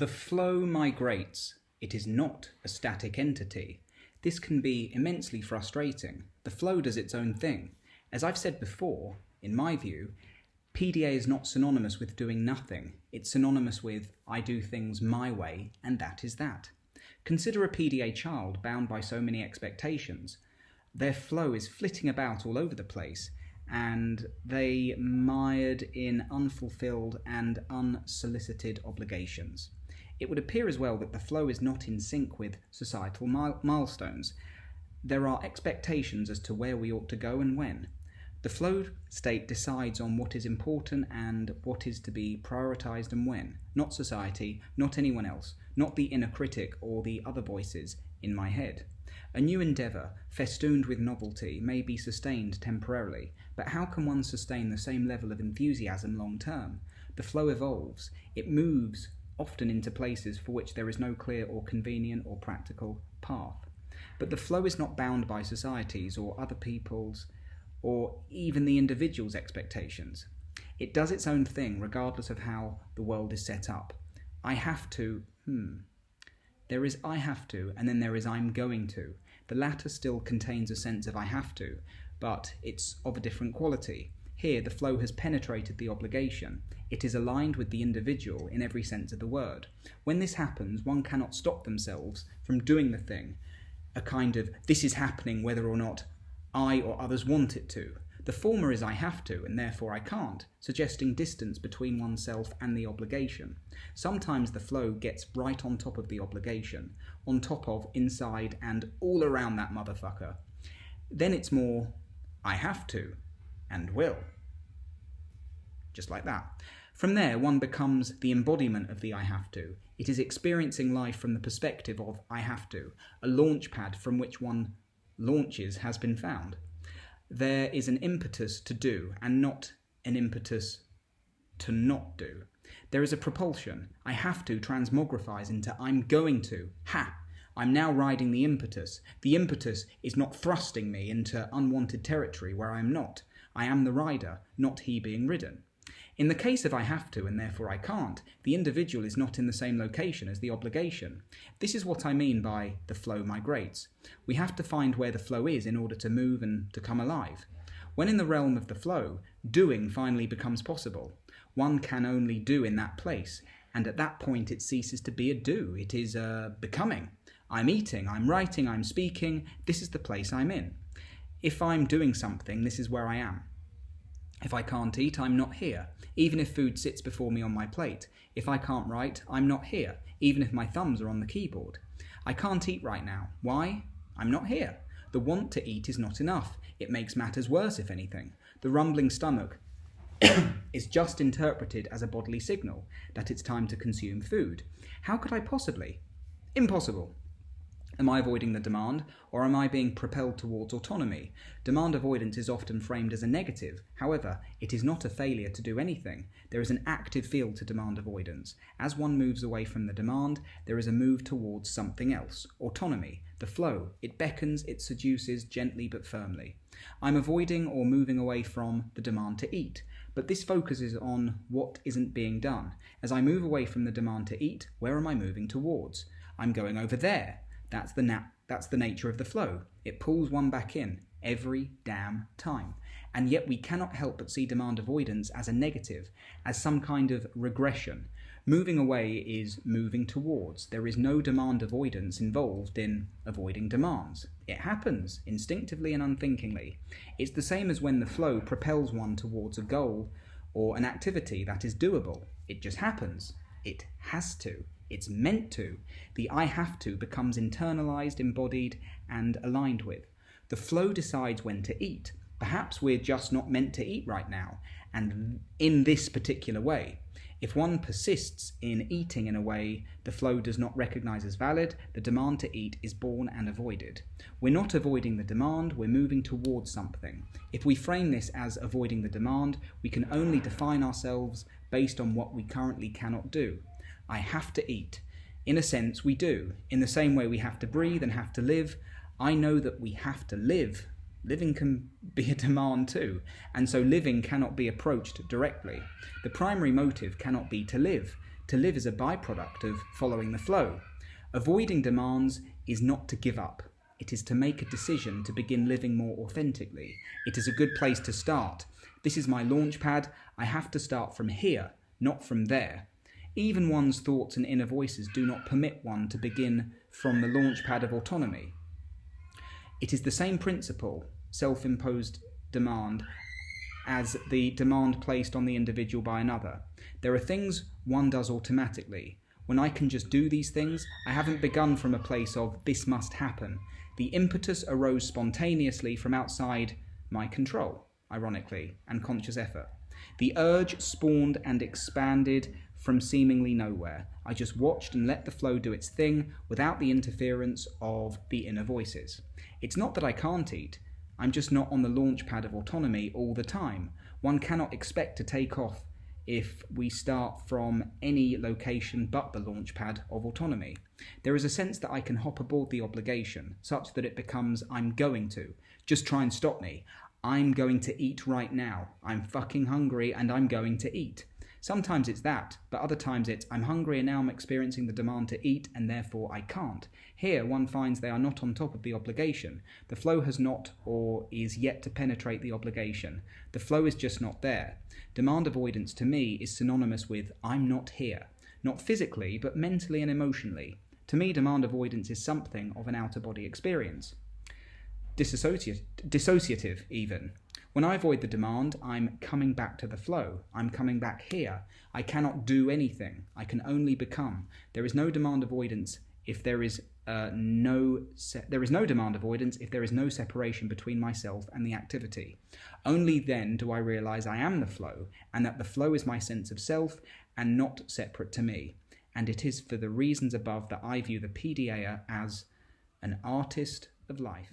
flow migrates. It is not a static entity. This can be immensely frustrating. The flow does its own thing. As I've said before, in my view, PDA is not synonymous with doing nothing. It's synonymous with I do things my way, and that is that. Consider a PDA child bound by so many expectations. Their flow is flitting about all over the place, and they mired in unfulfilled and unsolicited obligations. It would appear as well that the flow is not in sync with societal milestones. There are expectations as to where we ought to go and when. The flow state decides on what is important and what is to be prioritised and when, not society, not anyone else, not the inner critic or the other voices in my head. A new endeavour, festooned with novelty, may be sustained temporarily, but how can one sustain the same level of enthusiasm long term? The flow evolves. It moves often into places for which there is no clear or convenient or practical path. But the flow is not bound by society's or other people's or even the individual's expectations. It does its own thing regardless of how the world is set up. I have to, There is I have to, and then there is I'm going to. The latter still contains a sense of I have to, but it's of a different quality. Here, the flow has penetrated the obligation. It is aligned with the individual in every sense of the word. When this happens, one cannot stop themselves from doing the thing. A kind of, this is happening whether or not I or others want it to. The former is I have to, and therefore I can't, suggesting distance between oneself and the obligation. Sometimes the flow gets right on top of the obligation, on top of, inside, and all around that motherfucker. Then it's more, I have to, and will. Just like that. From there, one becomes the embodiment of the I have to. It is experiencing life from the perspective of I have to, a launch pad from which one launches has been found. There is an impetus to do, and not an impetus to not do. There is a propulsion. I have to transmogrifies into I'm going to. Ha! I'm now riding the impetus. The impetus is not thrusting me into unwanted territory where I am not. I am the rider, not he being ridden. In the case of I have to and therefore I can't, the individual is not in the same location as the obligation. This is what I mean by the flow migrates. We have to find where the flow is in order to move and to come alive. When in the realm of the flow, doing finally becomes possible. One can only do in that place, and at that point it ceases to be a do, it is a becoming. I'm eating, I'm writing, I'm speaking, this is the place I'm in. If I'm doing something, this is where I am. If I can't eat, I'm not here, even if food sits before me on my plate. If I can't write, I'm not here, even if my thumbs are on the keyboard. I can't eat right now. Why? I'm not here. The want to eat is not enough. It makes matters worse, if anything. The rumbling stomach is just interpreted as a bodily signal that it's time to consume food. How could I possibly? Impossible. Am I avoiding the demand, or am I being propelled towards autonomy? Demand avoidance is often framed as a negative. However, it is not a failure to do anything. There is an active field to demand avoidance. As one moves away from the demand, there is a move towards something else. Autonomy, the flow. It beckons, it seduces, gently but firmly. I'm avoiding or moving away from the demand to eat. But this focuses on what isn't being done. As I move away from the demand to eat, where am I moving towards? I'm going over there. That's the nature of the flow. It pulls one back in every damn time. And yet we cannot help but see demand avoidance as a negative, as some kind of regression. Moving away is moving towards. There is no demand avoidance involved in avoiding demands. It happens instinctively and unthinkingly. It's the same as when the flow propels one towards a goal or an activity that is doable. It just happens. It has to. It's meant to. The I have to becomes internalized, embodied, and aligned with. The flow decides when to eat. Perhaps we're just not meant to eat right now, and in this particular way. If one persists in eating in a way the flow does not recognize as valid, the demand to eat is born and avoided. We're not avoiding the demand, we're moving towards something. If we frame this as avoiding the demand, we can only define ourselves based on what we currently cannot do. I have to eat. In a sense, we do. In the same way we have to breathe and have to live, I know that we have to live. Living can be a demand too, and so living cannot be approached directly. The primary motive cannot be to live. To live is a byproduct of following the flow. Avoiding demands is not to give up. It is to make a decision to begin living more authentically. It is a good place to start. This is my launch pad. I have to start from here, not from there. Even one's thoughts and inner voices do not permit one to begin from the launch pad of autonomy. It is the same principle, self-imposed demand, as the demand placed on the individual by another. There are things one does automatically. When I can just do these things, I haven't begun from a place of this must happen. The impetus arose spontaneously from outside my control, ironically, and conscious effort. The urge spawned and expanded from seemingly nowhere. I just watched and let the flow do its thing without the interference of the inner voices. It's not that I can't eat, I'm just not on the launch pad of autonomy all the time. One cannot expect to take off if we start from any location but the launch pad of autonomy. There is a sense that I can hop aboard the obligation, such that it becomes I'm going to. Just try and stop me. I'm going to eat right now. I'm fucking hungry and I'm going to eat. Sometimes it's that, but other times it's I'm hungry and now I'm experiencing the demand to eat and therefore I can't. Here one finds they are not on top of the obligation. The flow has not or is yet to penetrate the obligation. The flow is just not there. Demand avoidance to me is synonymous with I'm not here. Not physically, but mentally and emotionally. To me, demand avoidance is something of an outer-body experience. Dissociative even. When I avoid the demand, I'm coming back to the flow. I'm coming back here. I cannot do anything. I can only become. There is no demand avoidance if there is no demand avoidance if there is no separation between myself and the activity. Only then do I realize I am the flow, and that the flow is my sense of self and not separate to me. And it is for the reasons above that I view the PDA as an artist of life.